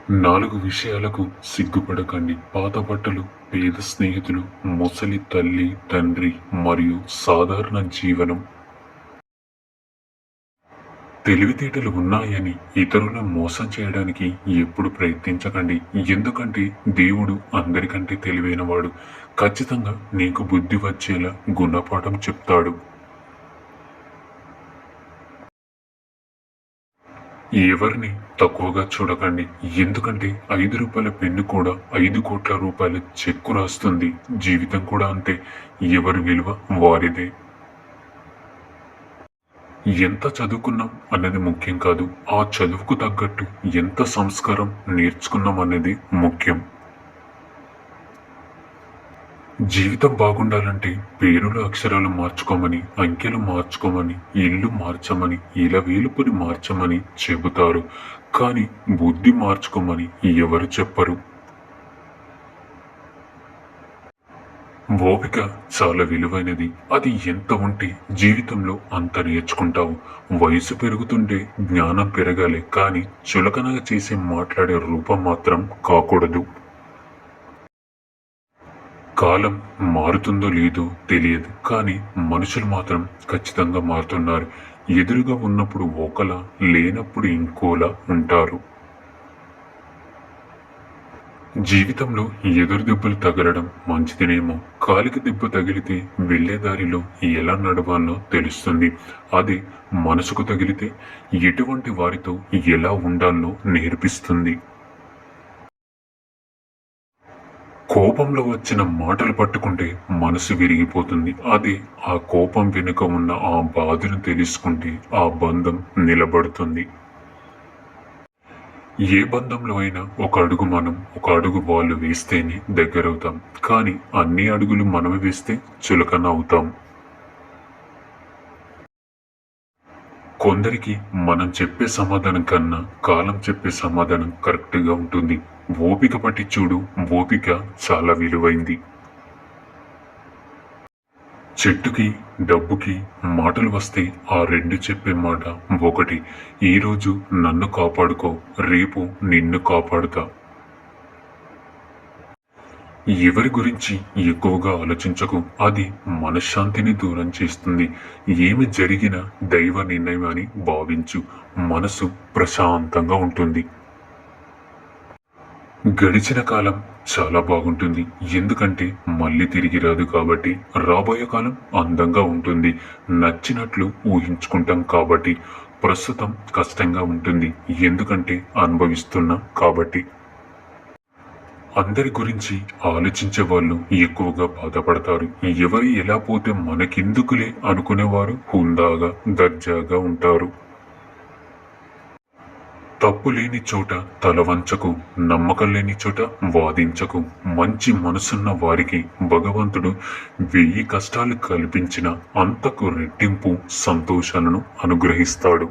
4 విషయాలకు సిగ్గుపడకండి. పాత బట్టలు, పేద స్నేహితులు, ముసలి తల్లి, తండ్రి మరియు సాధారణ జీవనం. తెలివితేటలు ఉన్నాయని ఇతరులను మోసం చేయడానికి ఎప్పుడు ప్రయత్నించకండి. ఎందుకంటే దేవుడు అందరికంటే తెలివైనవాడు. ఖచ్చితంగా నీకు బుద్ధి వచ్చేలా గుణపాఠం చెప్తాడు. ఎవరిని తక్కువగా చూడకండి. ఎందుకంటే రూ. 5 పెన్ను కూడా 5,00,00,000 చెక్కు రాస్తుంది. జీవితం కూడా అంతే. ఎవరి విలువ వారిదే. ఎంత చదువుకున్నాం అన్నది ముఖ్యం కాదు. ఆ చదువుకు తగ్గట్టు ఎంత సంస్కారం నేర్చుకున్నాం అనేది ముఖ్యం. జీవితం బాగుండాలంటే పేరులో అక్షరాలు మార్చుకోమని, అంకెలు మార్చుకోమని, ఇల్లు మార్చమని, ఇలవేలుపుని మార్చమని చెబుతారు. కానీ బుద్ధి మార్చుకోమని ఎవరు చెప్పరు. ఓపిక చాలా విలువైనది. అది ఎంత ఉంటే జీవితంలో అంత నేర్చుకుంటావు. వయసు పెరుగుతుంటే జ్ఞానం పెరగాలి, కానీ చులకనగా చేసి మాట్లాడే రూపం మాత్రం కాకూడదు. కాలం మారుతుందో లేదో తెలియదు, కానీ మనుషులు మాత్రం ఖచ్చితంగా మారుతున్నారు. ఎదురుగా ఉన్నప్పుడు ఒకలా, లేనప్పుడు ఇంకోలా ఉంటారు. జీవితంలో ఎదురు దెబ్బలు తగలడం మంచిదినేమో. కాలికి దెబ్బ తగిలితే వెళ్లే దారిలో ఎలా నడవాలో తెలుస్తుంది. అదే మనసుకు తగిలితే ఎటువంటి వారితో ఎలా ఉండాలో నేర్పిస్తుంది. కోపంలో వచ్చిన మాటలు పట్టుకుంటే మనసు విరిగిపోతుంది. అదే ఆ కోపం వెనుక ఉన్న ఆ బాధను తెలుసుకుంటే ఆ బంధం నిలబడుతుంది. ఏ బంధంలో అయినా ఒక అడుగు మనం, ఒక అడుగు వాళ్ళు వేస్తేనే దగ్గరవుతాం. కానీ అన్ని అడుగులు మనమే వేస్తే చులకన అవుతాం. కొందరికి మనం చెప్పే సమాధానం కన్నా కాలం చెప్పే సమాధానం కరెక్ట్‌గా ఉంటుంది. ఓపిక పట్టి చూడు. ఓపిక చాలా విలువైంది. చెట్టుకి, డబ్బుకి మాటలు వస్తే ఆ 2 చెప్పే మాట ఒకటి. ఈరోజు నన్ను కాపాడుకో, రేపు నిన్ను కాపాడుతా. ఎవరి గురించి ఎక్కువగా ఆలోచించకు. అది మనశ్శాంతిని దూరం చేస్తుంది. ఏమి జరిగినా దైవ నిర్ణయం అని భావించు. మనసు ప్రశాంతంగా ఉంటుంది. గడిచిన కాలం చాలా బాగుంటుంది. ఎందుకంటే మళ్ళీ తిరిగి రాదు కాబట్టి. రాబోయే కాలం అందంగా ఉంటుంది. నచ్చినట్లు ఊహించుకుంటాం కాబట్టి. ప్రస్తుతం కష్టంగా ఉంటుంది. ఎందుకంటే అనుభవిస్తున్నాం కాబట్టి. అందరి గురించి ఆలోచించే వాళ్ళు ఎక్కువగా బాధపడతారు. ఎవరు ఎలా పోతే మనకెందుకులే అనుకునేవారు హుందాగా, దర్జాగా ఉంటారు. తప్పు లేని చోట తల వంచకు, నమ్మకం లేని చోట వాదించకు. మంచి మనసున్న వారికి భగవంతుడు 1000 కష్టాలు కల్పించిన అంతకు రెట్టింపు సంతోషాలను అనుగ్రహిస్తాడు.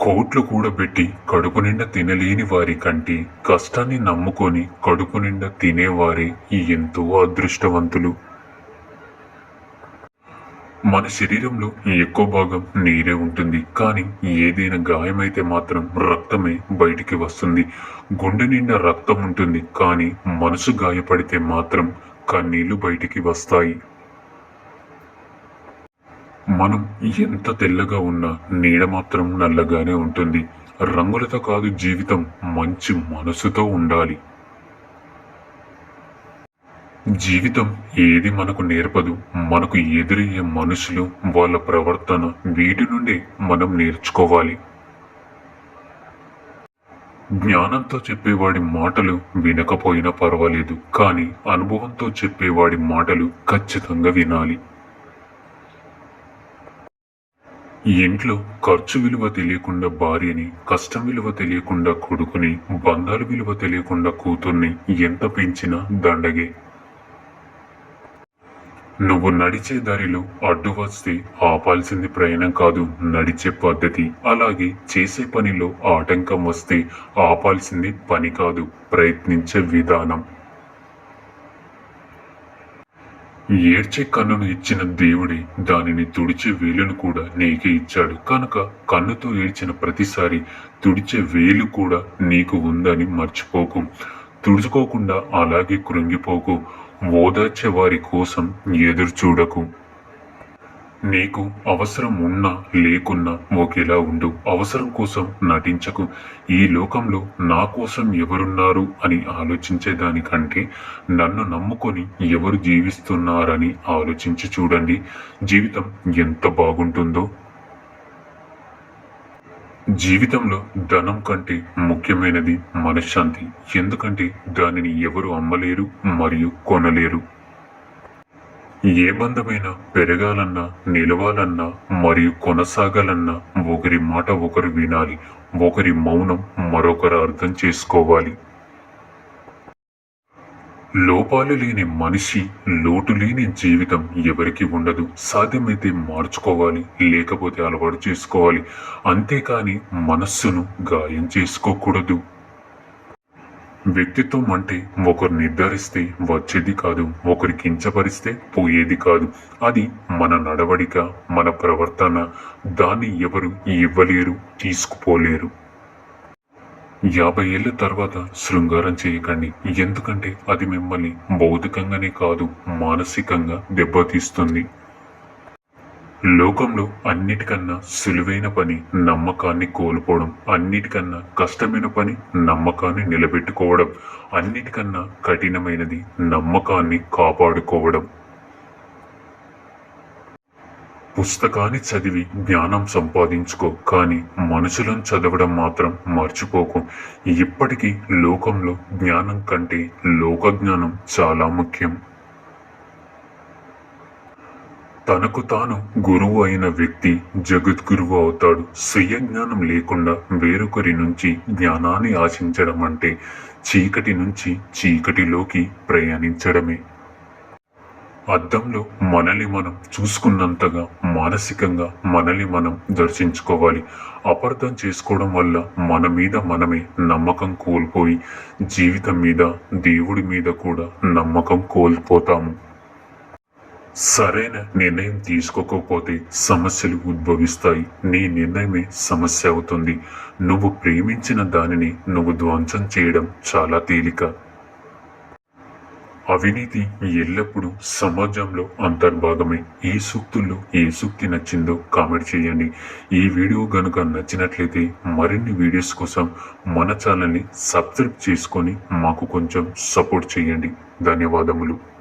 కోట్లు కూడబెట్టి కడుపు నిండా తినలేని వారి కంటే కష్టాన్ని నమ్ముకొని కడుపు నిండా తినేవారే ఎంతో అదృష్టవంతులు. మన శరీరంలో ఎక్కువ భాగం నీరే ఉంటుంది. కానీ ఏదైనా గాయమైతే మాత్రం రక్తమే బయటికి వస్తుంది. గుండె నిండా రక్తం ఉంటుంది, కానీ మనసు గాయపడితే మాత్రం కన్నీళ్లు బయటికి వస్తాయి. మనం ఎంత తెల్లగా ఉన్నా నీడ మాత్రం నల్లగానే ఉంటుంది. రంగులతో కాదు జీవితం, మంచి మనసుతో ఉండాలి. జీవితం ఏది మనకు నేర్పదు. మనకు ఎదురయ్యే మనుషులు, వాళ్ళ ప్రవర్తన, వీటి నుండి మనం నేర్చుకోవాలి. జ్ఞానంతో చెప్పేవాడి మాటలు వినకపోయినా పర్వాలేదు, కానీ అనుభవంతో చెప్పేవాడి మాటలు ఖచ్చితంగా వినాలి. ఇంట్లో ఖర్చు విలువ తెలియకుండా భార్యని, కష్టం విలువ తెలియకుండా కొడుకుని, బంధాల విలువ తెలియకుండా కూతుర్ని ఎంత పెంచినా దండగే. నువ్వు నడిచే దారిలో అడ్డు వస్తే ఆపాల్సింది ప్రయాణం కాదు, నడిచే పద్ధతి. అలాగే చేసే పనిలో ఆటంకం వస్తే ఆపాల్సింది పని కాదు, ప్రయత్నించే విధానం. ఏడ్చే కన్నును ఇచ్చిన దేవుడే దానిని తుడిచే వేలును కూడా నీకే ఇచ్చాడు కనుక కన్నుతో ఏడ్చిన ప్రతిసారి తుడిచే వేలు కూడా నీకు ఉందని మర్చిపోకు. తుడుచుకోకుండా అలాగే కృంగిపోకు. ఓదార్చే వారి కోసం ఎదురు చూడకు. నీకు అవసరం ఉన్నా లేకున్నా ఒకేలా ఉండు. అవసరం కోసం నటించకు. ఈ లోకంలో నా కోసం ఎవరున్నారు అని ఆలోచించేదానికంటే నన్ను నమ్ముకొని ఎవరు జీవిస్తున్నారని ఆలోచించి చూడండి. జీవితం ఎంత బాగుంటుందో. జీవితంలో ధనం కంటే ముఖ్యమైనది మనశ్శాంతి. ఎందుకంటే దానిని ఎవరు అమ్మలేరు మరియు కొనలేరు. ఏ బంధమైనా పెరగాలన్నా, నిలవాలన్నా మరియు కొనసాగాలన్నా ఒకరి మాట ఒకరు వినాలి. ఒకరి మౌనం మరొకరు అర్థం చేసుకోవాలి. లోపాలు లేని మనిషి, లోటు లేని జీవితం ఎవరికి ఉండదు. సాధ్యమైతే మార్చుకోవాలి, లేకపోతే అలవాటు చేసుకోవాలి. అంతేకాని మనస్సును గాయం చేసుకోకూడదు. వ్యక్తిత్వం అంటే ఒకరు నిర్ధారిస్తే వచ్చేది కాదు, ఒకరి కించపరిస్తే పోయేది కాదు. అది మన నడవడిక, మన ప్రవర్తన. దాన్ని ఎవరు ఇవ్వలేరు, తీసుకుపోలేరు. 50 ఏళ్ల తర్వాత శృంగారం చేయకండి. ఎందుకంటే అది మిమ్మల్ని భౌతికంగానే కాదు, మానసికంగా దెబ్బతీస్తుంది. లోకంలో అన్నిటికన్నా సులువైన పని నమ్మకాన్ని కోల్పోవడం. అన్నిటికన్నా కష్టమైన పని నమ్మకాన్ని నిలబెట్టుకోవడం. అన్నిటికన్నా కఠినమైనది నమ్మకాన్ని కాపాడుకోవడం. పుస్తకాన్ని చదివి జ్ఞానం సంపాదించుకో, కానీ మనుషులను చదవడం మాత్రం మర్చిపోకు. ఇప్పటికీ లోకంలో జ్ఞానం కంటే లోకజ్ఞానం చాలా ముఖ్యం. తనకు తాను గురువు అయిన వ్యక్తి జగద్గురువు అవుతాడు. స్వీయ జ్ఞానం లేకుండా వేరొకరి నుంచి జ్ఞానాన్ని ఆశించడం అంటే చీకటి నుంచి చీకటిలోకి ప్రయాణించడమే. అద్దంలో మనల్ని మనం చూసుకున్నంతగా మానసికంగా మనల్ని మనం దర్శించుకోవాలి. అపార్థం చేసుకోవడం వల్ల మన మీద మనమే నమ్మకం కోల్పోయి జీవితం మీద, దేవుడి మీద కూడా నమ్మకం కోల్పోతాము. సరైన నిర్ణయం తీసుకోకపోతే సమస్యలు ఉద్భవిస్తాయి. నీ నిర్ణయమే సమస్య అవుతుంది. నువ్వు ప్రేమించిన దానిని నువ్వు ధ్వంసం చేయడం చాలా తేలిక. అవినీతి ఎల్లప్పుడూ సమాజంలో అంతర్భాగమే. ఈ సూక్తుల్లో ఏ సూక్తి నచ్చిందో కామెంట్ చేయండి. ఈ వీడియో గనుక నచ్చినట్లయితే మరిన్ని వీడియోస్ కోసం మన ఛానల్ని సబ్స్క్రైబ్ చేసుకొని మాకు కొంచెం సపోర్ట్ చేయండి. ధన్యవాదములు.